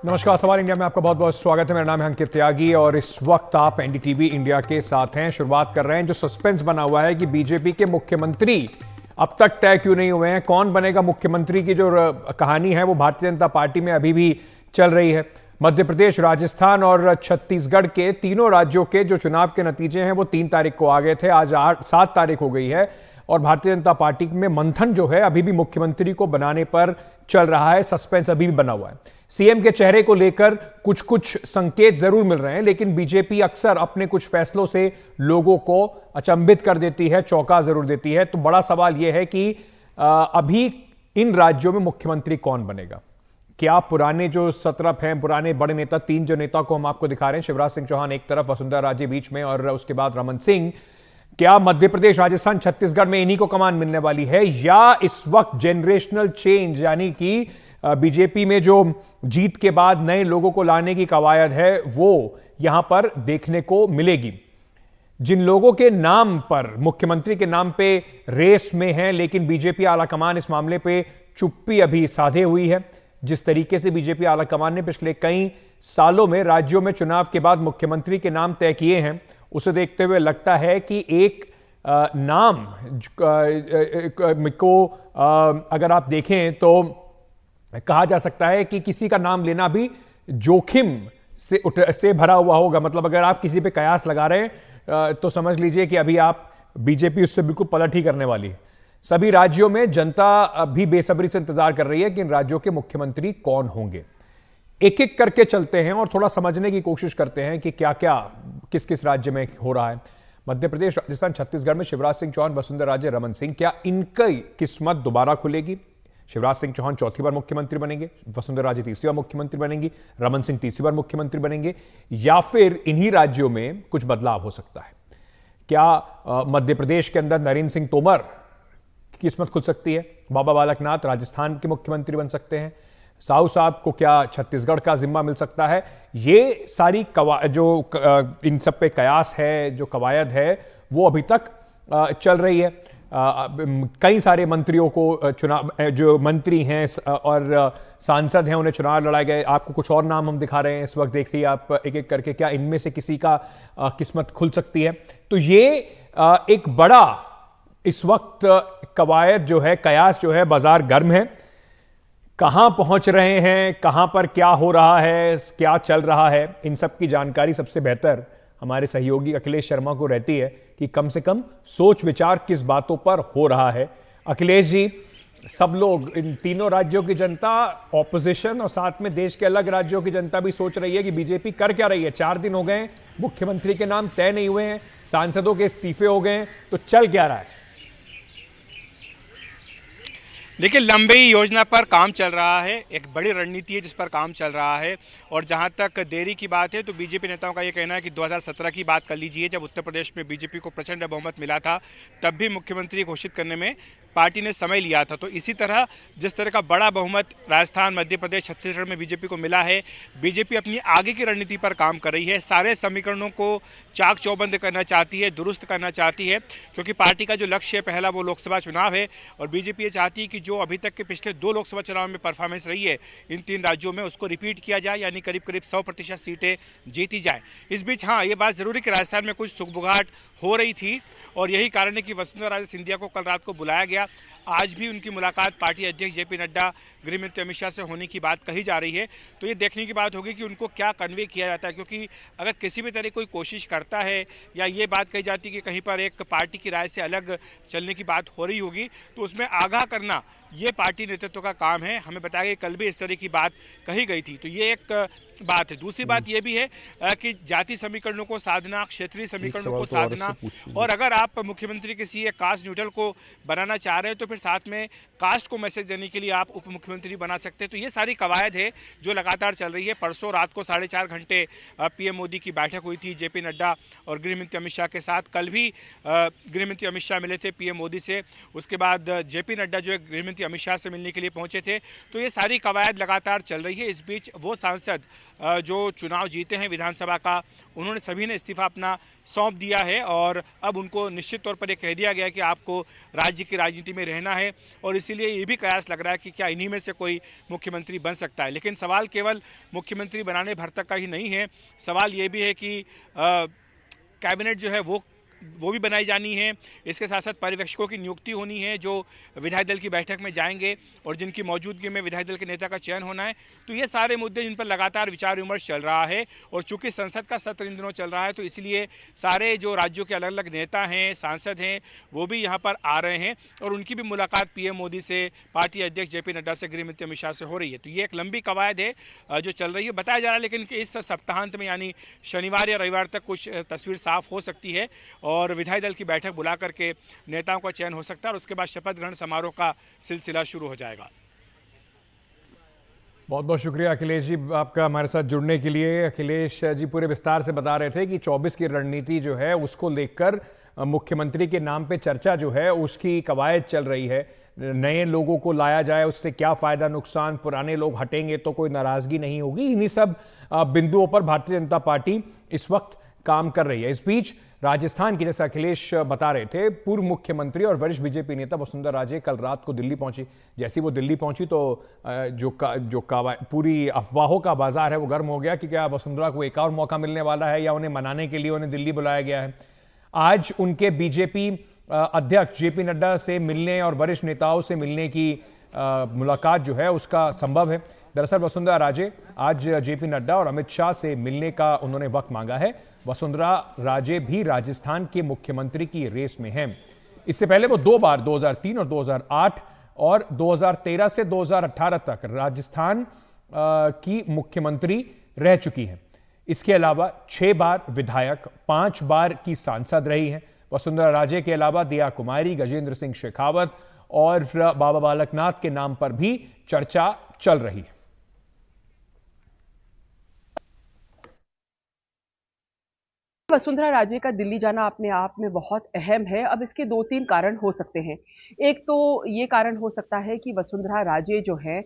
नमस्कार, सवाल इंडिया में आपका बहुत बहुत स्वागत है। मेरा नाम है अंकित त्यागी और इस वक्त आप एनडीटीवी इंडिया के साथ हैं। शुरुआत कर रहे हैं जो सस्पेंस बना हुआ है कि बीजेपी के मुख्यमंत्री अब तक तय क्यों नहीं हुए हैं, कौन बनेगा मुख्यमंत्री की जो कहानी है वो भारतीय जनता पार्टी में अभी भी चल रही है। मध्य प्रदेश, राजस्थान और छत्तीसगढ़ के तीनों राज्यों के जो चुनाव के नतीजे हैं वो 3 तारीख को आ गए थे। आज 7 तारीख हो गई है और भारतीय जनता पार्टी में मंथन जो है अभी भी मुख्यमंत्री को बनाने पर चल रहा है। सस्पेंस अभी भी बना हुआ है। सीएम के चेहरे को लेकर कुछ कुछ संकेत जरूर मिल रहे हैं, लेकिन बीजेपी अक्सर अपने कुछ फैसलों से लोगों को अचंभित कर देती है, चौंका जरूर देती है। तो बड़ा सवाल यह है कि अभी इन राज्यों में मुख्यमंत्री कौन बनेगा। क्या पुराने जो सत्रप हैं, पुराने बड़े नेता, 3 जो नेता को हम आपको दिखा रहे हैं, शिवराज सिंह चौहान एक तरफ, वसुंधरा राजे बीच में और उसके बाद रमन सिंह, क्या मध्य प्रदेश, राजस्थान, छत्तीसगढ़ में इन्हीं को कमान मिलने वाली है, या इस वक्त जेनरेशनल चेंज यानी कि बीजेपी में जो जीत के बाद नए लोगों को लाने की कवायद है वो यहां पर देखने को मिलेगी। जिन लोगों के नाम पर, मुख्यमंत्री के नाम पे रेस में है, लेकिन बीजेपी आलाकमान इस मामले पे चुप्पी अभी साधे हुई है। जिस तरीके से बीजेपी आलाकमान ने पिछले कई सालों में राज्यों में चुनाव के बाद मुख्यमंत्री के नाम तय किए हैं, उसे देखते हुए लगता है कि एक नाम को अगर आप देखें तो कहा जा सकता है कि किसी का नाम लेना भी जोखिम से भरा हुआ होगा। मतलब अगर आप किसी पे कयास लगा रहे हैं तो समझ लीजिए कि अभी आप बीजेपी उससे बिल्कुल पलट ही करने वाली है। सभी राज्यों में जनता भी बेसब्री से इंतजार कर रही है कि इन राज्यों के मुख्यमंत्री कौन होंगे। एक एक करके चलते हैं और थोड़ा समझने की कोशिश करते हैं कि क्या क्या किस किस राज्य में हो रहा है। मध्य प्रदेश, राजस्थान, छत्तीसगढ़ में शिवराज सिंह चौहान, वसुंधरा राजे, रमन सिंह, क्या इनकी किस्मत दोबारा खुलेगी? शिवराज सिंह चौहान चौथी बार मुख्यमंत्री बनेंगे, वसुंधरा राजे तीसरी बार मुख्यमंत्री बनेंगी, रमन सिंह तीसरी बार मुख्यमंत्री बनेंगे, या फिर इन्हीं राज्यों में कुछ बदलाव हो सकता है? क्या मध्य प्रदेश के अंदर नरेंद्र सिंह तोमर की किस्मत खुल सकती है? बाबा बालकनाथ राजस्थान के मुख्यमंत्री बन सकते हैं। साहू साहब को क्या छत्तीसगढ़ का जिम्मा मिल सकता है? ये सारी जो इन सब पे कयास है, जो कवायद है, वो अभी तक चल रही है। कई सारे मंत्रियों को चुनाव, जो मंत्री हैं और सांसद हैं, उन्हें चुनाव लड़ाए गए। आपको कुछ और नाम हम दिखा रहे हैं इस वक्त, देखिए आप एक एक करके, क्या इनमें से किसी का किस्मत खुल सकती है? तो ये एक बड़ा इस वक्त कवायद जो है, कयास जो है, बाजार गर्म है। कहां पहुंच रहे हैं, कहां पर क्या हो रहा है, क्या चल रहा है, इन सब की जानकारी सबसे बेहतर हमारे सहयोगी अखिलेश शर्मा को रहती है कि कम से कम सोच विचार किस बातों पर हो रहा है। अखिलेश जी, सब लोग, इन तीनों राज्यों की जनता, ऑपोजिशन और साथ में देश के अलग राज्यों की जनता भी सोच रही है कि बीजेपी कर क्या रही है। 4 दिन हो गए, मुख्यमंत्री के नाम तय नहीं हुए हैं, सांसदों के इस्तीफे हो गए, तो चल क्या रहा है? देखिए, लंबी योजना पर काम चल रहा है, एक बड़ी रणनीति है जिस पर काम चल रहा है। और जहां तक देरी की बात है तो बीजेपी नेताओं का ये कहना है कि 2017 की बात कर लीजिए, जब उत्तर प्रदेश में बीजेपी को प्रचंड बहुमत मिला था, तब भी मुख्यमंत्री घोषित करने में पार्टी ने समय लिया था। तो इसी तरह जिस तरह का बड़ा बहुमत राजस्थान, मध्य प्रदेश, छत्तीसगढ़ में बीजेपी को मिला है, बीजेपी अपनी आगे की रणनीति पर काम कर रही है। सारे समीकरणों को चाक चौबंद करना चाहती है, दुरुस्त करना चाहती है, क्योंकि पार्टी का जो लक्ष्य है, पहला वो लोकसभा चुनाव है, और बीजेपी ये चाहती है कि जो अभी तक के पिछले 2 लोकसभा चुनाव में परफॉर्मेंस रही है इन 3 राज्यों में, उसको रिपीट किया जाए, यानी करीब करीब 100% सीटें जीती जाए। इस बीच हाँ, ये बात जरूरी कि राजस्थान में कुछ सुगबुगाहट हो रही थी, और यही कारण है कि वसुंधरा राजे सिंधिया को कल रात को बुलाया गया। आज भी उनकी मुलाकात पार्टी अध्यक्ष जेपी नड्डा, गृह मंत्री अमित शाह से होने की बात कही जा रही है। तो ये देखने की बात होगी कि उनको क्या कन्वे किया जाता है, क्योंकि अगर किसी भी तरह कोई कोशिश करता है या ये बात कही जाती है कि कहीं पर एक पार्टी की राय से अलग चलने की बात हो रही होगी, तो उसमें आगाह करना ये पार्टी नेतृत्व का काम है। हमें बताया कि कल भी इस तरह की बात कही गई थी, तो ये एक बात है। दूसरी बात ये भी है कि जाति समीकरणों को साधना, क्षेत्रीय समीकरणों को साधना, और अगर आप मुख्यमंत्री किसी एक कास्ट न्यूट्रल को बनाना चाह रहे हैं तो फिर साथ में कास्ट को मैसेज देने के लिए आप उप मुख्यमंत्री बना सकते हैं। तो ये सारी कवायद है जो लगातार चल रही है। परसों रात को 4.5 घंटे पीएम मोदी की बैठक हुई थी जेपी नड्डा और गृह मंत्री अमित शाह के साथ। कल भी गृह मंत्री अमित शाह मिले थे पीएम मोदी से, उसके बाद जेपी नड्डा जो है गृह मंत्री अमित शाह से मिलने के लिए पहुंचे थे। तो ये सारी कवायद लगातार चल रही है। इस बीच वो सांसद जो चुनाव जीते हैं विधानसभा का, उन्होंने सभी ने इस्तीफा अपना सौंप दिया है, और अब उनको निश्चित तौर पर यह कह दिया गया कि आपको राज्य की राजनीति में रहना लेना है और इसीलिए ये भी कयास लग रहा है कि क्या इन्हीं में से कोई मुख्यमंत्री बन सकता है। लेकिन सवाल केवल मुख्यमंत्री बनाने भर तक का ही नहीं है, सवाल ये भी है कि कैबिनेट जो है वो भी बनाई जानी है। इसके साथ साथ पर्यवेक्षकों की नियुक्ति होनी है जो विधायक दल की बैठक में जाएंगे और जिनकी मौजूदगी में विधायक दल के नेता का चयन होना है। तो ये सारे मुद्दे जिन पर लगातार विचार विमर्श चल रहा है और चूंकि संसद का सत्र इन दिनों चल रहा है तो इसलिए सारे जो राज्यों के अलग अलग नेता हैं, सांसद हैं, वो भी यहाँ पर आ रहे हैं और उनकी भी मुलाकात पीएम मोदी से, पार्टी अध्यक्ष जेपी नड्डा से, गृह मंत्री अमित शाह से हो रही है। तो ये एक लंबी कवायद है जो चल रही है। बताया जा रहा है लेकिन कि इस सप्ताहांत में यानी शनिवार या रविवार तक कुछ तस्वीर साफ हो सकती है और विधायक दल की बैठक बुला करके नेताओं का चयन हो सकता है और उसके बाद शपथ ग्रहण समारोह का सिलसिला शुरू हो जाएगा। बहुत बहुत शुक्रिया अखिलेश जी आपका हमारे साथ जुड़ने के लिए। अखिलेश जी पूरे विस्तार से बता रहे थे कि 24 की रणनीति जो है उसको लेकर मुख्यमंत्री के नाम पे चर्चा जो है उसकी कवायद चल रही है। नए लोगों को लाया जाए, उससे क्या फायदा नुकसान, पुराने लोग हटेंगे तो कोई नाराजगी नहीं होगी। इन्हीं सब बिंदुओं पर भारतीय जनता पार्टी इस वक्त काम कर रही है। इस बीच राजस्थान की, जैसे अखिलेश बता रहे थे, पूर्व मुख्यमंत्री और वरिष्ठ बीजेपी नेता वसुंधरा राजे कल रात को दिल्ली पहुंची। जैसी वो दिल्ली पहुंची तो पूरी अफवाहों का बाजार है वो गर्म हो गया कि क्या वसुंधरा को एक और मौका मिलने वाला है या उन्हें मनाने के लिए उन्हें दिल्ली बुलाया गया है। आज उनके बीजेपी अध्यक्ष जेपी नड्डा से मिलने और वरिष्ठ नेताओं से मिलने की मुलाकात जो है उसका संभव है। दरअसल वसुंधरा राजे आज जेपी नड्डा और अमित शाह से मिलने का उन्होंने वक्त मांगा है। वसुंधरा राजे भी राजस्थान के मुख्यमंत्री की रेस में हैं। इससे पहले वो 2 बार 2003 और 2008 और 2013 से 2018 तक राजस्थान की मुख्यमंत्री रह चुकी हैं। इसके अलावा 6 बार विधायक, 5 बार की सांसद रही हैं। वसुंधरा राजे के अलावा दिया कुमारी, गजेंद्र सिंह शेखावत और बाबा बालकनाथ के नाम पर भी चर्चा चल रही है। वसुंधरा राजे का दिल्ली जाना अपने आप में बहुत अहम है। अब इसके 2-3 कारण हो सकते हैं। एक तो ये कारण हो सकता है कि वसुंधरा राजे जो है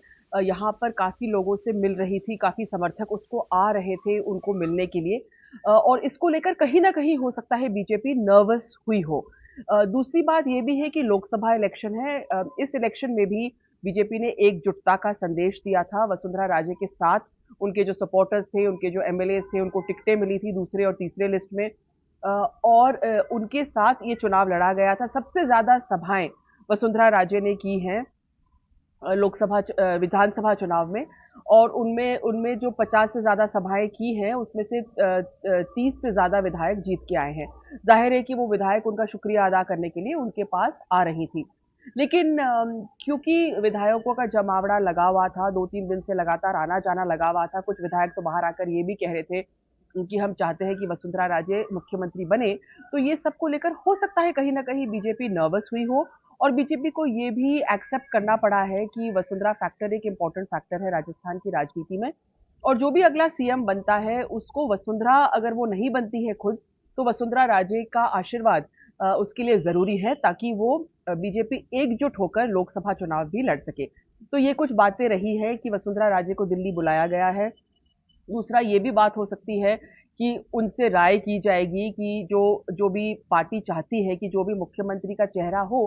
यहाँ पर काफ़ी लोगों से मिल रही थी, काफ़ी समर्थक उसको आ रहे थे उनको मिलने के लिए और इसको लेकर कहीं न कहीं हो सकता है बीजेपी नर्वस हुई हो। दूसरी बात ये भी है कि लोकसभा इलेक्शन है। इस इलेक्शन में भी बीजेपी ने एकजुटता का संदेश दिया था। वसुंधरा राजे के साथ उनके जो सपोर्टर्स थे, उनके जो एमएलएज थे, उनको टिकटें मिली थी दूसरे और तीसरे लिस्ट में और उनके साथ ये चुनाव लड़ा गया था। सबसे ज़्यादा सभाएं वसुंधरा राजे ने की हैं विधानसभा चुनाव में और उनमें जो 50 से ज़्यादा सभाएं की हैं उसमें से 30 से ज़्यादा विधायक जीत के आए हैं। जाहिर है कि वो विधायक उनका शुक्रिया अदा करने के लिए उनके पास आ रही थी। लेकिन क्योंकि विधायकों का जमावड़ा लगा हुआ था, 2-3 दिन से लगातार आना-जाना लगा हुआ था, कुछ विधायक तो बाहर आकर ये भी कह रहे थे कि हम चाहते हैं कि वसुंधरा राजे मुख्यमंत्री बने। तो ये सबको लेकर हो सकता है कहीं न कहीं बीजेपी नर्वस हुई हो और बीजेपी को ये भी एक्सेप्ट करना पड़ा है कि वसुंधरा फैक्टर एक इम्पोर्टेंट फैक्टर है राजस्थान की राजनीति में और जो भी अगला सीएम बनता है उसको वसुंधरा, अगर वो नहीं बनती है खुद, तो वसुंधरा राजे का आशीर्वाद उसके लिए ज़रूरी है ताकि वो बीजेपी एकजुट होकर लोकसभा चुनाव भी लड़ सके। तो ये कुछ बातें रही हैं कि वसुंधरा राजे को दिल्ली बुलाया गया है। दूसरा ये भी बात हो सकती है कि उनसे राय की जाएगी कि जो भी पार्टी चाहती है कि जो भी मुख्यमंत्री का चेहरा हो,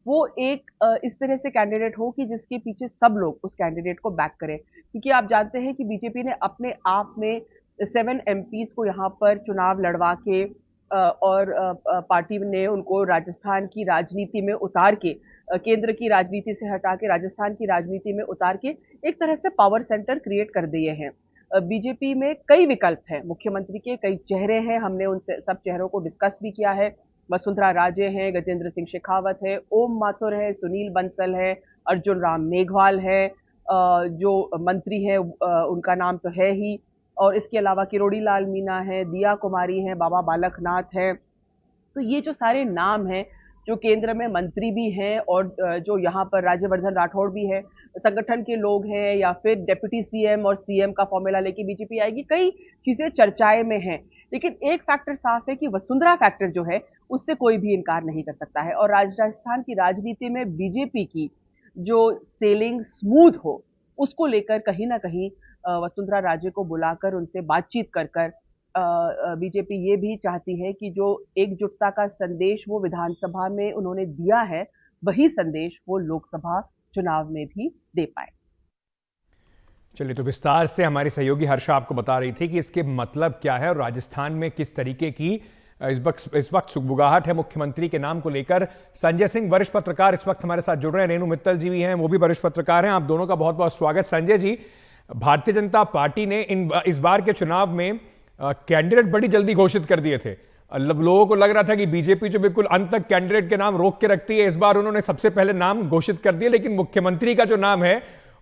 वो एक इस तरह से कैंडिडेट हो कि जिसके पीछे सब लोग उस कैंडिडेट को बैक करें। क्योंकि आप जानते हैं कि बीजेपी ने अपने आप में 7 एमपीज़ को यहाँ पर चुनाव लड़वा के और पार्टी ने उनको राजस्थान की राजनीति में उतार के केंद्र की राजनीति से हटा के राजस्थान की राजनीति में उतार के एक तरह से पावर सेंटर क्रिएट कर दिए हैं। बीजेपी में कई विकल्प हैं, मुख्यमंत्री के कई चेहरे हैं, हमने उन सब चेहरों को डिस्कस भी किया है। वसुंधरा राजे हैं, गजेंद्र सिंह शेखावत है, ओम माथुर है, सुनील बंसल है, अर्जुन राम मेघवाल है, जो मंत्री है उनका नाम तो है ही, और इसके अलावा किरोड़ी लाल मीणा है, दिया कुमारी है, बाबा बालकनाथ है। तो ये जो सारे नाम हैं जो केंद्र में मंत्री भी हैं और जो यहाँ पर राज्यवर्धन राठौड़ भी है, संगठन के लोग हैं या फिर डेप्यूटी सीएम और सीएम का फॉर्मूला लेके बीजेपी आएगी, कई चीजें चर्चाएं में हैं। लेकिन एक फैक्टर साफ है कि वसुंधरा फैक्टर जो है उससे कोई भी इनकार नहीं कर सकता है और राजस्थान की राजनीति में बीजेपी की जो सेलिंग स्मूथ हो उसको लेकर कहीं ना कहीं वसुंधरा राजे को बुलाकर उनसे बातचीत कर कर बीजेपी ये भी चाहती है कि जो एकजुटता का संदेश वो विधानसभा में उन्होंने दिया है वही संदेश वो लोकसभा चुनाव में भी दे पाए। चलिए, तो विस्तार से हमारी सहयोगी हर्षा आपको बता रही थी कि इसके मतलब क्या है और राजस्थान में किस तरीके की इस वक्त सुगबुगाहट है मुख्यमंत्री के नाम को लेकर। संजय सिंह वरिष्ठ पत्रकार इस वक्त हमारे साथ जुड़ रहे हैं, रेणु मित्तल जी भी हैं, वो भी वरिष्ठ पत्रकार हैं। आप दोनों का बहुत बहुत स्वागत। संजय जी, भारतीय जनता पार्टी ने इस बार के चुनाव में कैंडिडेट बड़ी जल्दी घोषित कर दिए थे। लोगों को लग रहा था कि बीजेपी जो बिल्कुल अंत तक कैंडिडेट के नाम रोक के रखती है, इस बार उन्होंने सबसे पहले नाम घोषित कर दिए, लेकिन मुख्यमंत्री का जो नाम है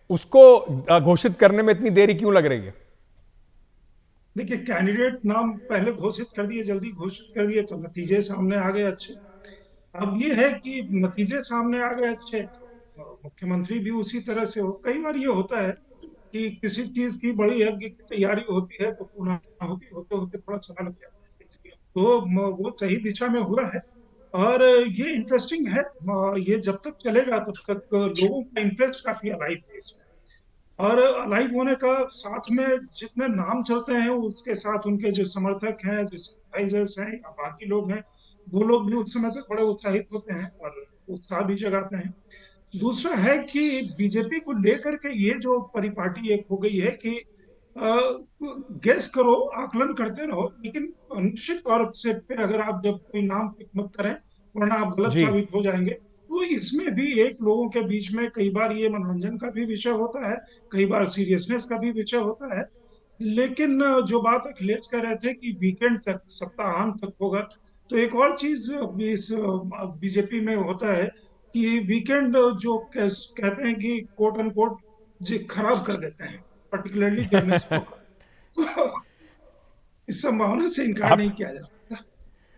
उसको घोषित करने में इतनी देरी क्यों लग रही है? देखिए, कैंडिडेट नाम पहले घोषित कर दिए, जल्दी घोषित कर दिए तो नतीजे सामने आ गए अच्छे। अब ये है कि नतीजे सामने आ गए अच्छे तो मुख्यमंत्री भी उसी तरह से हो। कई बार ये होता है कि किसी चीज की बड़ी यज्ञ की तैयारी होती है तो पूर्णाहुति होते होते थोड़ा समय लग जाता है, तो वो सही दिशा में हुआ है। और ये इंटरेस्टिंग है, ये जब तक चलेगा तब तक लोगों का इंटरेस्ट काफी अलाइव है इसमें। और अलाइव होने का साथ में जितने नाम चलते हैं उसके साथ उनके जो समर्थक हैं, जो सिंपैथाइजर्स हैं या बाकी लोग हैं, वो लोग भी उस समय पे बड़े उत्साहित होते हैं और उत्साह भी जगाते हैं। दूसरा है कि बीजेपी को लेकर के ये जो परिपाटी एक हो गई है कि गेस करो, आकलन करते रहो, लेकिन निश्चित तौर से पे अगर आप जब कोई नाम पिक मत करें वरना आप गलत जी। साबित हो जाएंगे। तो इसमें भी एक लोगों के बीच में कई बार ये मनोरंजन का भी विषय होता है, कई बार सीरियसनेस का भी विषय होता है। लेकिन जो बात अखिलेश कह रहे थे कि वीकेंड तक, सप्ताहांत तक होगा, तो एक और चीज इस बीजेपी में होता है कि वीकेंड जो कहते हैं कि कोट एंड कोट जी खराब कर देते हैं, पर्टिकुलरली जर्नलिस्टों का। तो इस संभावना से इनकार आप नहीं किया जा सकता।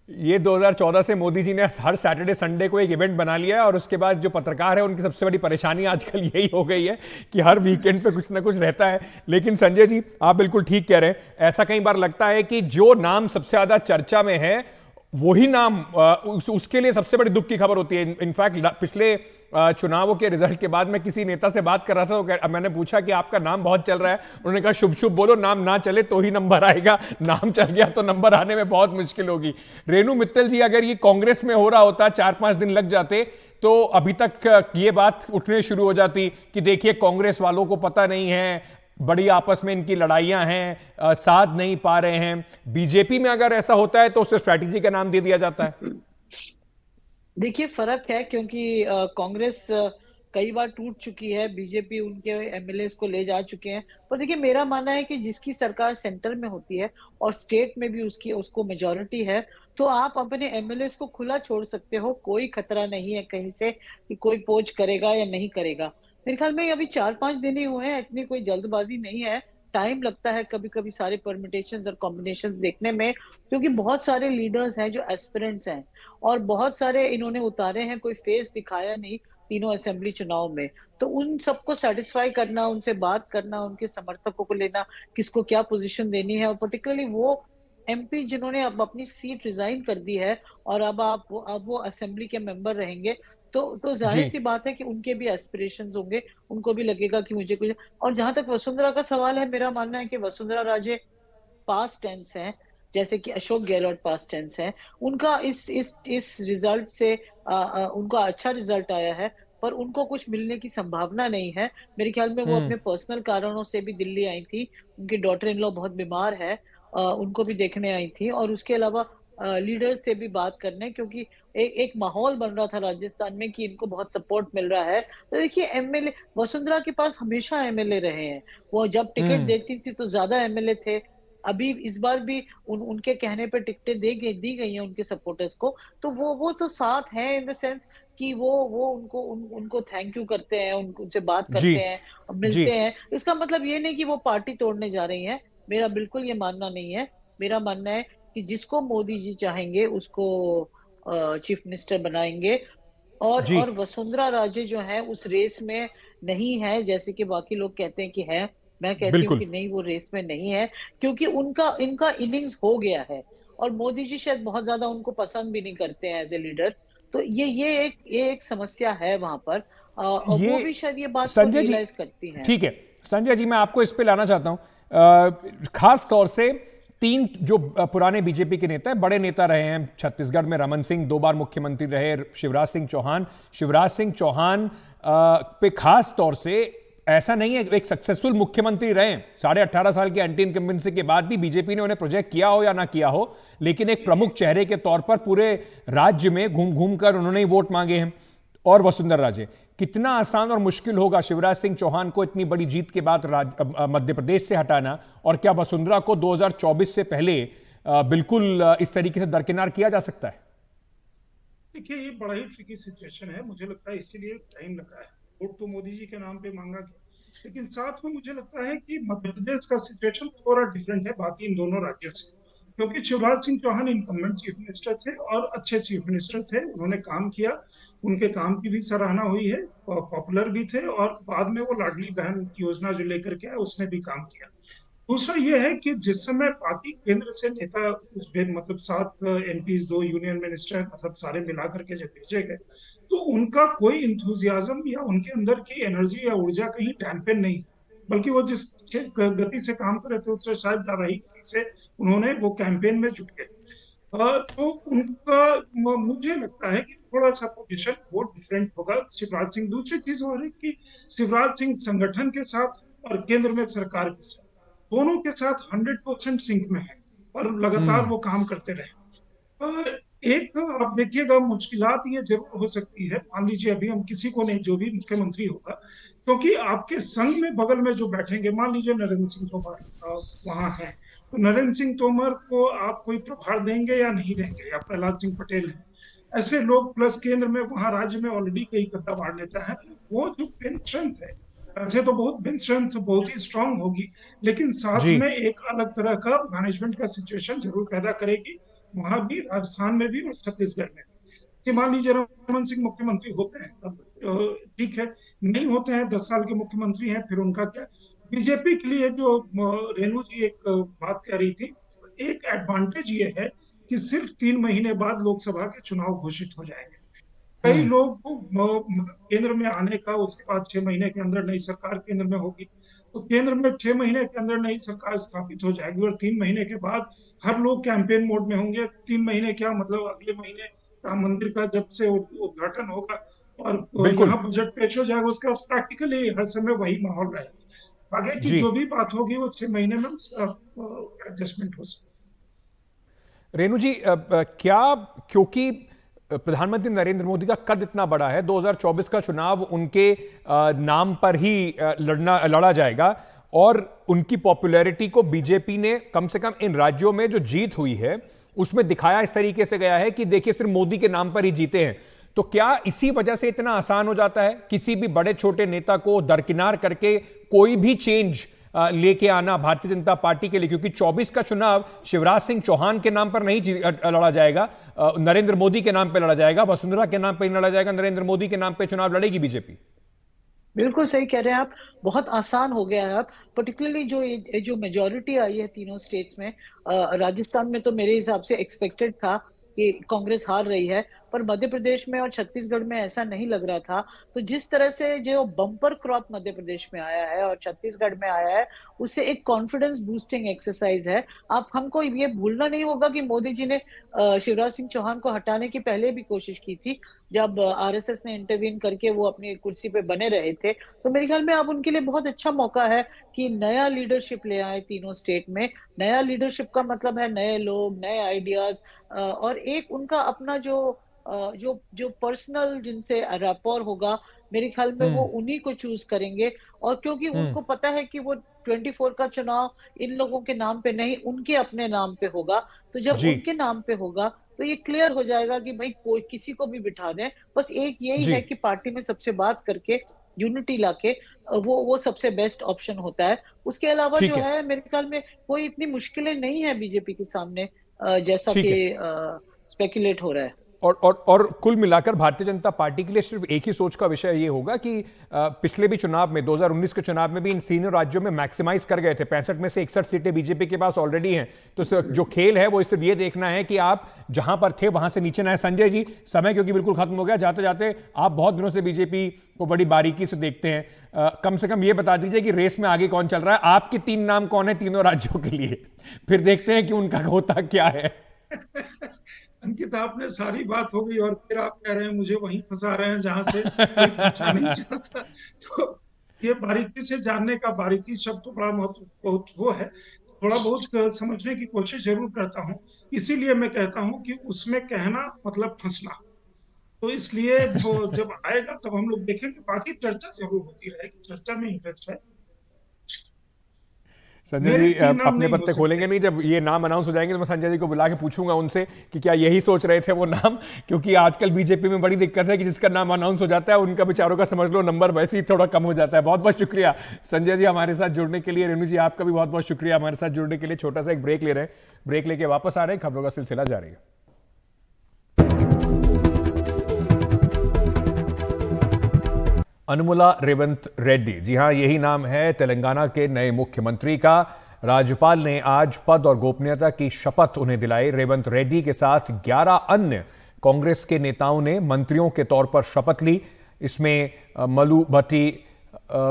ये 2014 से मोदी जी ने हर सैटरडे संडे को एक इवेंट बना लिया है और उसके बाद जो पत्रकार है उनकी सबसे बड़ी परेशानी आजकल यही हो गई है कि हर वीकेंड पे कुछ ना कुछ रहता है। लेकिन संजय जी, आप बिल्कुल ठीक कह रहे हैं, ऐसा कई बार लगता है कि जो नाम सबसे ज्यादा चर्चा में है वही नाम उसके लिए सबसे बड़ी दुख की खबर होती है। इनफैक्ट पिछले चुनावों के रिजल्ट के बाद मैं किसी नेता से बात कर रहा था, तो मैंने पूछा कि आपका नाम बहुत चल रहा है, उन्होंने कहा शुभ शुभ बोलो, नाम ना चले तो ही नंबर आएगा, नाम चल गया तो नंबर आने में बहुत मुश्किल होगी। रेणु मित्तल जी, अगर ये कांग्रेस में हो रहा होता, 4-5 दिन लग जाते तो अभी तक ये बात उठने शुरू हो जाती कि देखिए कांग्रेस वालों को पता नहीं है, बड़ी आपस में इनकी लड़ाइयां हैं, साथ नहीं पा रहे हैं। बीजेपी में अगर ऐसा होता है तो उसे स्ट्रैटेजी का नाम दे दिया जाता है। देखिए, फर्क है क्योंकि कांग्रेस कई बार टूट चुकी है, बीजेपी उनके एमएलएस को ले जा चुके हैं। पर देखिए, मेरा मानना है कि जिसकी सरकार सेंटर में होती है और स्टेट में भी उसको मेजॉरिटी है, तो आप अपने एमएलएस को खुला छोड़ सकते हो, कोई खतरा नहीं है कहीं से कि कोई पोच करेगा या नहीं करेगा। मेरे ख्याल में अभी 4-5 दिन ही हुए हैं, इतनी कोई जल्दबाजी नहीं है। टाइम लगता है कभी कभी सारे परमिटेशंस और कॉम्बिनेशंस देखने में, क्योंकि बहुत सारे लीडर्स हैं जो एस्पिरेंट्स हैं और बहुत सारे इन्होंने उतारे हैं, कोई फेस दिखाया नहीं तीनों असेंबली चुनाव में। तो उन सबको सेटिस्फाई करना, उनसे बात करना, उनके समर्थकों को लेना, किसको क्या पोजीशन देनी है, और पर्टिकुलरली वो एमपी जिन्होंने अब अपनी सीट रिजाइन कर दी है और अब वो असेंबली के मेंबर रहेंगे, तो जाहिर सी बात है कि उनके भी एस्पिरेशंस होंगे, उनको भी लगेगा कि मुझे कुछ। और जहां तक वसुंधरा का सवाल है, मेरा मानना है कि वसुंधरा राजे पास्ट टेंस हैं, जैसे कि अशोक गहलोत पास्ट टेंस हैं। उनका इस रिजल्ट से उनका अच्छा रिजल्ट आया है, पर उनको कुछ मिलने की संभावना नहीं है। मेरे ख्याल में वो अपने पर्सनल कारणों से भी दिल्ली आई थी, उनकी डॉटर इन लॉ बहुत बीमार है, उनको भी देखने आई थी, और उसके अलावा लीडर्स से भी बात करने, क्योंकि एक माहौल बन रहा था राजस्थान में कि इनको बहुत सपोर्ट मिल रहा है। तो देखिए, एमएलए वसुंधरा के पास हमेशा एमएलए रहे हैं, वो जब टिकट देती थी तो ज्यादा एमएलए थे। अभी इस बार भी उनके कहने पर टिकटें दी गई हैं उनके सपोर्टर्स को, तो वो तो साथ हैं इन द सेंस कि वो उनको थैंक यू करते हैं, उनसे बात करते हैं, मिलते हैं। इसका मतलब ये नहीं कि वो पार्टी तोड़ने जा रही है, मेरा बिल्कुल ये मानना नहीं है। मेरा मानना है कि जिसको मोदी जी चाहेंगे उसको चीफ मिनिस्टर बनाएंगे, और वसुंधरा राजे जो है उस रेस में नहीं है जैसे कि बाकी लोग कहते हैं कि है। मैं कहती हूँ कि नहीं, वो रेस में नहीं है, क्योंकि इनका इनिंग्स हो गया है और मोदी जी शायद बहुत ज्यादा उनको पसंद भी नहीं करते हैं एज ए लीडर। तो ये एक समस्या है वहां पर, और वो भी शायद ये बात को रियलाइज करती है। ठीक है संजय जी, मैं आपको इस पे लाना चाहता हूं, खास तौर से तीन जो पुराने बीजेपी के नेता हैं, बड़े नेता रहे हैं छत्तीसगढ़ में, रमन सिंह 2 बार मुख्यमंत्री रहे, शिवराज सिंह चौहान पे खास तौर से ऐसा नहीं है एक सक्सेसफुल मुख्यमंत्री रहे, 18.5 साल के एंटी इनकम्बेंसी के बाद भी बीजेपी ने उन्हें प्रोजेक्ट किया हो या ना किया हो, लेकिन एक प्रमुख चेहरे के तौर पर पूरे राज्य में घूम घूम कर उन्होंने ही वोट मांगे हैं। और वसुंधरा राजे, कितना आसान और मुश्किल होगा शिवराज सिंह चौहान को इतनी बड़ी जीत के बाद मध्य प्रदेश से हटाना, और क्या वसुंधरा को 2024 से पहले बिल्कुल इस तरीके से दरकिनार किया जा सकता है? देखिए, ये बड़ा ही ट्रिकी सिचुएशन है, मुझे लगता है इसीलिए टाइम लगा है। वोट तो मोदी जी के नाम पे मांगा गया, लेकिन साथ में मुझे लगता है कि मध्य प्रदेश का सिचुएशन थोड़ा डिफरेंट है बाकी इन दोनों राज्यों से, क्योंकि Shivraj Singh Chouhan incumbent chief minister थे और अच्छे चीफ मिनिस्टर थे, उन्होंने काम किया, उनके काम की भी सराहना हुई है, पॉपुलर भी थे, और बाद में वो लाडली बहन योजना जो लेकर के आए उसने भी काम किया। दूसरा ये है कि जिस समय पार्टी केंद्र से नेता मतलब 7 एमपीज, 2 यूनियन मिनिस्टर, मतलब सारे मिलाकर के जब भेजे गए, तो उनका कोई इंथुजियाज्म या उनके अंदर की एनर्जी या ऊर्जा कहीं डैम्पेन नहीं, बल्कि वो जिस गति से काम कर रहे थे उससे शायद ज्यादा ही गति से उन्होंने वो कैंपेन में जुट गए। तो उनका मुझे लगता है कि थोड़ा सा पोजीशन वो डिफरेंट होगा शिवराज सिंह। दूसरी चीज और है कि शिवराज सिंह संगठन के साथ और केंद्र में सरकार के साथ, दोनों के साथ 100% सिंक में है और लगातार वो काम करते रहे। और एक आप देखिएगा, मुश्किलात ये जरूर हो सकती है, मान लीजिए अभी हम किसी को नहीं, जो भी मुख्यमंत्री होगा, क्योंकि आपके संघ में बगल में जो बैठेंगे, मान लीजिए नरेंद्र सिंह तोमर वहां है, तो नरेंद्र सिंह तोमर को आप कोई प्रभार देंगे या नहीं देंगे, या प्रहलाद सिंह पटेल है, ऐसे लोग, प्लस केंद्र में वहां राज्य में ऑलरेडी कई गद्दावार नेता है, वो जो बेंच स्ट्रेंथ है, वैसे तो बहुत बेंच स्ट्रेंथ बहुत ही स्ट्रांग होगी, लेकिन साथ जी। में एक अलग तरह का मैनेजमेंट का सिचुएशन जरूर पैदा करेगी, वहां भी, राजस्थान में भी और छत्तीसगढ़ में भी। कि मान लीजिए रमन सिंह मुख्यमंत्री होते हैं, अब ठीक है, नहीं होते हैं, 10 साल के मुख्यमंत्री हैं, फिर उनका क्या। बीजेपी के लिए जो रेणु जी एक बात कह रही थी, एक एडवांटेज ये है कि सिर्फ 3 महीने बाद लोकसभा के चुनाव घोषित हो जाएंगे। कई लोग केंद्र में आने का, उसके बाद 6 महीने के अंदर नई सरकार केंद्र में होगी, तो केंद्र में 6 महीने के अंदर नई सरकार स्थापित हो जाएगी, और 3 महीने के बाद हर लोग कैंपेन मोड में होंगे। 3 महीने क्या मतलब, अगले महीने राम मंदिर का जब से उद्घाटन होगा और यहाँ बजट पेश हो जाएगा, उसका प्रैक्टिकली हर समय वही माहौल रहेगा। आगे की जो भी बात होगी वो 6 महीने में उसका एडजस्टमेंट हो सकता है। रेणु जी, क्या क्योंकि प्रधानमंत्री नरेंद्र मोदी का कद इतना बड़ा है, 2024 का चुनाव उनके नाम पर ही लड़ा जाएगा, और उनकी पॉपुलैरिटी को बीजेपी ने कम से कम इन राज्यों में जो जीत हुई है उसमें दिखाया इस तरीके से गया है कि देखिए सिर्फ मोदी के नाम पर ही जीते हैं, तो क्या इसी वजह से इतना आसान हो जाता है किसी भी बड़े छोटे नेता को दरकिनार करके कोई भी चेंज लेके आना भारतीय जनता पार्टी के लिए? क्योंकि 24 का चुनाव शिवराज सिंह चौहान के नाम पर नहीं लड़ा जाएगा, नरेंद्र मोदी के नाम पर लड़ा जाएगा, वसुंधरा के नाम पर नहीं लड़ा जाएगा, नरेंद्र मोदी के नाम पर चुनाव लड़ेगी बीजेपी। बिल्कुल सही कह रहे हैं आप, बहुत आसान हो गया है अब, पर्टिकुलरली जो मेजोरिटी आई है तीनों स्टेट्स में। राजस्थान में तो मेरे हिसाब से एक्सपेक्टेड था कि कांग्रेस हार रही है, पर मध्य प्रदेश में और छत्तीसगढ़ में ऐसा नहीं लग रहा था। तो जिस तरह से जो बम्पर क्रॉप मध्य प्रदेश में आया है और छत्तीसगढ़ में आया है, उससे एक कॉन्फिडेंस बूस्टिंग एक्सरसाइज है। आप हमको ये भूलना नहीं होगा कि मोदी जी ने शिवराज सिंह चौहान को हटाने की पहले भी कोशिश की थी, जब आरएसएस ने इंटरवीन करके वो अपनी कुर्सी पे बने रहे थे। तो मेरे ख्याल में अब उनके लिए बहुत अच्छा मौका है कि नया लीडरशिप ले आए तीनों स्टेट में। नया लीडरशिप का मतलब है नए लोग, नए आइडियाज, और एक उनका अपना जो पर्सनल जिनसे रैपोर होगा, मेरे ख्याल में वो उन्हीं को चूज करेंगे। और क्योंकि उनको पता है कि वो 24 का चुनाव इन लोगों के नाम पे नहीं, उनके अपने नाम पे होगा, तो जब उनके नाम पे होगा तो ये क्लियर हो जाएगा कि भाई कोई किसी को भी बिठा दें, बस एक यही है कि पार्टी में सबसे बात करके यूनिटी लाके वो सबसे बेस्ट ऑप्शन होता है। उसके अलावा जो है मेरे ख्याल में कोई इतनी मुश्किलें नहीं है बीजेपी के सामने, जैसा कि स्पेकुलेट हो रहा है। और कुल मिलाकर भारतीय जनता पार्टी के लिए सिर्फ एक ही सोच का विषय ये होगा कि पिछले भी चुनाव में 2019 के चुनाव में भी इन सीनियर राज्यों में मैक्सिमाइज कर गए थे। 65 में से 61 सीटें बीजेपी के पास ऑलरेडी हैं। तो जो खेल है वो सिर्फ ये देखना है कि आप जहां पर थे वहां से नीचे ना आए। संजय जी, समय क्योंकि बिल्कुल खत्म हो गया, जाते जाते आप बहुत दिनों से बीजेपी को बड़ी बारीकी से देखते हैं, कम से कम ये बता दीजिए कि रेस में आगे कौन चल रहा है। आपके 3 नाम कौन है तीनों राज्यों के लिए, फिर देखते हैं कि उनका होता क्या है। अंकित, आपने सारी बात हो गई और फिर आप कह रहे हैं मुझे वहीं फंसा रहे हैं जहां से कोई पूछा नहीं चाहता। तो ये बारीकी से जानने का, बारीकी शब्द तो बड़ा महत्व बहुत वो है, थोड़ा बहुत समझने की कोशिश जरूर करता हूँ। इसीलिए मैं कहता हूँ कि उसमें कहना मतलब फंसना। तो इसलिए वो जब आएगा तब हम लोग देखेंगे। बाकी चर्चा जरूर होती रहेगी, चर्चा में इंटरेस्ट है। संजय जी अपने पत्ते खोलेंगे नहीं, जब ये नाम अनाउंस हो जाएंगे तो मैं संजय जी को बुला के पूछूंगा उनसे कि क्या यही सोच रहे थे वो नाम, क्योंकि आजकल बीजेपी में बड़ी दिक्कत है कि जिसका नाम अनाउंस हो जाता है उनका बेचारों का समझ लो नंबर वैसे ही थोड़ा कम हो जाता है। बहुत बहुत शुक्रिया संजय जी हमारे साथ जुड़ने के लिए। रेणु जी, आपका भी बहुत बहुत शुक्रिया हमारे साथ जुड़ने के लिए। छोटा सा एक ब्रेक ले रहे हैं, ब्रेक लेके वापस आ रहे हैं, खबरों का सिलसिला जारी है। अनुमुला रेवंत रेड्डी, जी हां यही नाम है तेलंगाना के नए मुख्यमंत्री का। राज्यपाल ने आज पद और गोपनीयता की शपथ उन्हें दिलाई। रेवंत रेड्डी के साथ 11 अन्य कांग्रेस के नेताओं ने मंत्रियों के तौर पर शपथ ली। इसमें मल्लू भट्टी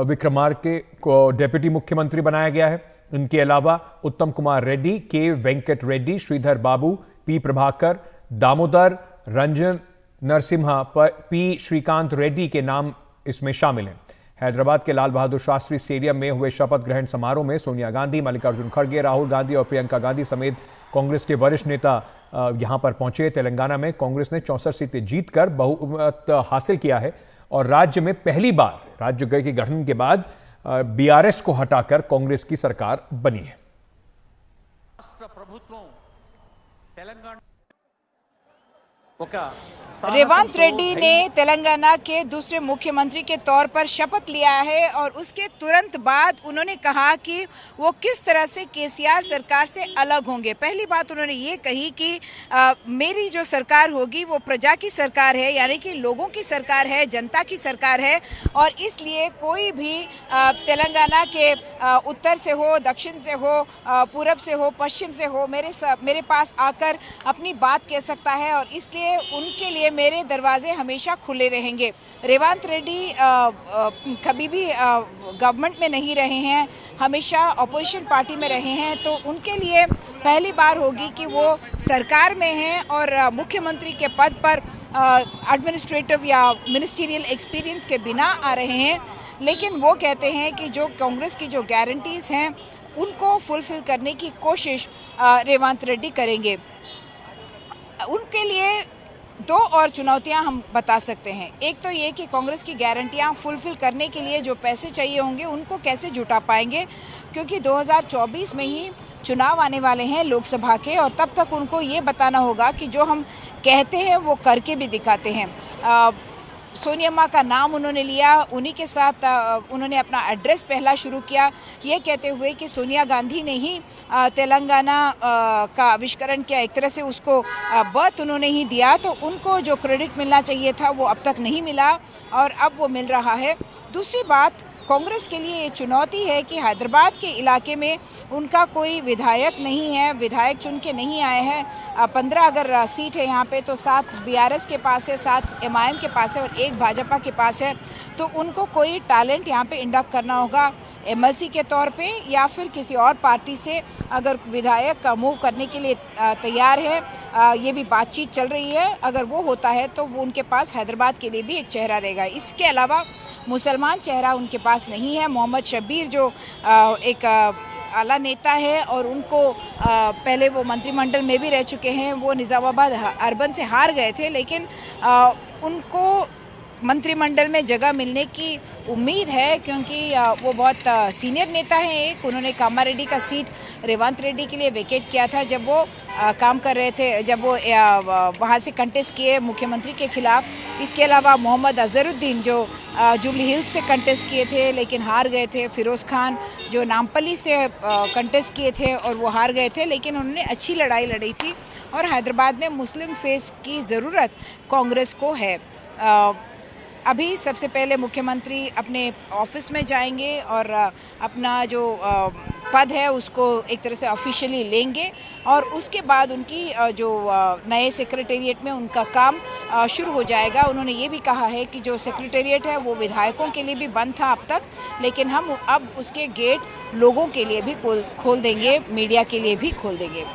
विक्रमार्के को डिप्टी मुख्यमंत्री बनाया गया है। इनके अलावा उत्तम कुमार रेड्डी, के वेंकट रेड्डी, श्रीधर बाबू, पी प्रभाकर, दामोदर रंजन नरसिम्हा, पी श्रीकांत रेड्डी के नाम इसमें शामिल हैं। हैदराबाद के लाल बहादुर शास्त्री स्टेडियम में हुए शपथ ग्रहण समारोह में सोनिया गांधी, मल्लिकार्जुन खड़गे, राहुल गांधी और प्रियंका गांधी समेत कांग्रेस के वरिष्ठ नेता यहां पर पहुंचे। तेलंगाना में कांग्रेस ने 64 सीटें जीतकर बहुमत हासिल किया है और राज्य में पहली बार राज्य के गठन के बाद बीआरएस को हटाकर कांग्रेस की सरकार बनी है। रेवंत रेड्डी ने तेलंगाना के दूसरे मुख्यमंत्री के तौर पर शपथ लिया है और उसके तुरंत बाद उन्होंने कहा कि वो किस तरह से केसीआर सरकार से अलग होंगे। पहली बात उन्होंने ये कही कि मेरी जो सरकार होगी वो प्रजा की सरकार है, यानी कि लोगों की सरकार है, जनता की सरकार है और इसलिए कोई भी तेलंगाना के उत्तर से हो, दक्षिण से हो, पूरब से हो, पश्चिम से हो, मेरे पास आकर अपनी बात कह सकता है और इसलिए उनके लिए मेरे दरवाजे हमेशा खुले रहेंगे। रेवंत रेड्डी कभी भी गवर्नमेंट में नहीं रहे हैं, हमेशा अपोजिशन पार्टी में रहे हैं, तो उनके लिए पहली बार होगी कि वो सरकार में हैं और मुख्यमंत्री के पद पर एडमिनिस्ट्रेटिव या मिनिस्टीरियल एक्सपीरियंस के बिना आ रहे हैं। लेकिन वो कहते हैं कि जो कांग्रेस की जो गारंटीज हैं उनको फुलफिल करने की कोशिश रेवंत रेड्डी करेंगे। उनके लिए 2 और चुनौतियां हम बता सकते हैं। एक तो ये कि कांग्रेस की गारंटियां फुलफिल करने के लिए जो पैसे चाहिए होंगे उनको कैसे जुटा पाएंगे, क्योंकि 2024 में ही चुनाव आने वाले हैं लोकसभा के और तब तक उनको ये बताना होगा कि जो हम कहते हैं वो करके भी दिखाते हैं। सोनिया माँ का नाम उन्होंने लिया, उन्हीं के साथ उन्होंने अपना एड्रेस पहला शुरू किया, ये कहते हुए कि सोनिया गांधी ने ही तेलंगाना का आविष्करण किया, एक तरह से उसको बर्थ उन्होंने ही दिया, तो उनको जो क्रेडिट मिलना चाहिए था वो अब तक नहीं मिला और अब वो मिल रहा है। दूसरी बात, कांग्रेस के लिए ये चुनौती है कि हैदराबाद के इलाके में उनका कोई विधायक नहीं है, विधायक चुन के नहीं आए हैं। 15 अगर सीट है यहाँ पे तो 7 बीआरएस के पास है, 7 एमआईएम के पास है और 1 भाजपा के पास है, तो उनको कोई टैलेंट यहाँ पे इंडक्ट करना होगा एमएलसी के तौर पे या फिर किसी और पार्टी से अगर विधायक मूव करने के लिए तैयार है। ये भी बातचीत चल रही है, अगर वो होता है तो वो उनके पास हैदराबाद के लिए भी एक चेहरा रहेगा। इसके अलावा मुसलमान चेहरा उनके पास नहीं है। मोहम्मद शब्बीर जो एक आला नेता है और उनको पहले वो मंत्रिमंडल में भी रह चुके हैं, वो निज़ामाबाद अर्बन से हार गए थे, लेकिन उनको मंत्रिमंडल में जगह मिलने की उम्मीद है, क्योंकि वो बहुत सीनियर नेता हैं। एक उन्होंने कामारेड्डी का सीट रेवंत रेड्डी के लिए वेकेट किया था जब वो काम कर रहे थे, जब वो वहाँ से कंटेस्ट किए मुख्यमंत्री के खिलाफ। इसके अलावा मोहम्मद अजहरुद्दीन जो जुबली हिल्स से कंटेस्ट किए थे लेकिन हार गए थे, फिरोज़ खान जो नामपल्ली से कंटेस्ट किए थे और वो हार गए थे, लेकिन उन्होंने अच्छी लड़ाई लड़ी थी। और हैदराबाद में मुस्लिम फेस की ज़रूरत कांग्रेस को है। अभी सबसे पहले मुख्यमंत्री अपने ऑफिस में जाएंगे और अपना जो पद है उसको एक तरह से ऑफिशियली लेंगे, और उसके बाद उनकी जो नए सेक्रेटेरिएट में उनका काम शुरू हो जाएगा। उन्होंने ये भी कहा है कि जो सेक्रेटेरिएट है वो विधायकों के लिए भी बंद था अब तक, लेकिन हम अब उसके गेट लोगों के लिए भी खोल देंगे, मीडिया के लिए भी खोल देंगे।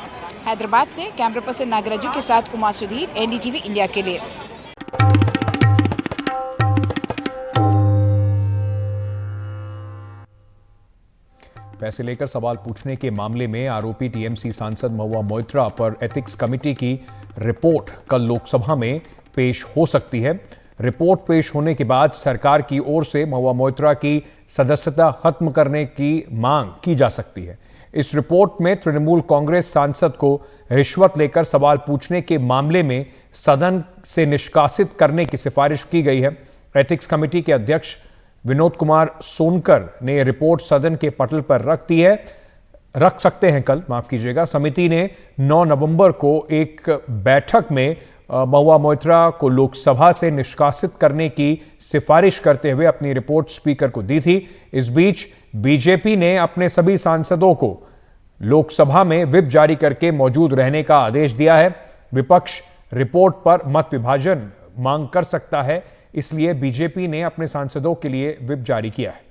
हैदराबाद से कैमरा पर्सन नागराजू के साथ उमा सुधीर, NDTV इंडिया के लिए। पैसे लेकर सवाल पूछने के मामले में आरोपी टीएमसी सांसद महुआ मोइत्रा पर एथिक्स कमेटी की रिपोर्ट कल लोकसभा में पेश हो सकती है। रिपोर्ट पेश होने के बाद सरकार की ओर से महुआ मोइत्रा की सदस्यता खत्म करने की मांग की जा सकती है। इस रिपोर्ट में तृणमूल कांग्रेस सांसद को रिश्वत लेकर सवाल पूछने के मामले में सदन से निष्कासित करने की सिफारिश की गई है। एथिक्स कमेटी के अध्यक्ष विनोद कुमार सोनकर ने रिपोर्ट सदन के पटल पर रख सकते हैं कल, माफ कीजिएगा। समिति ने 9 नवंबर को एक बैठक में महुआ मोइत्रा को लोकसभा से निष्कासित करने की सिफारिश करते हुए अपनी रिपोर्ट स्पीकर को दी थी। इस बीच बीजेपी ने अपने सभी सांसदों को लोकसभा में व्हिप जारी करके मौजूद रहने का आदेश दिया है। विपक्ष रिपोर्ट पर मत विभाजन मांग कर सकता है, इसलिए बीजेपी ने अपने सांसदों के लिए व्हिप जारी किया है।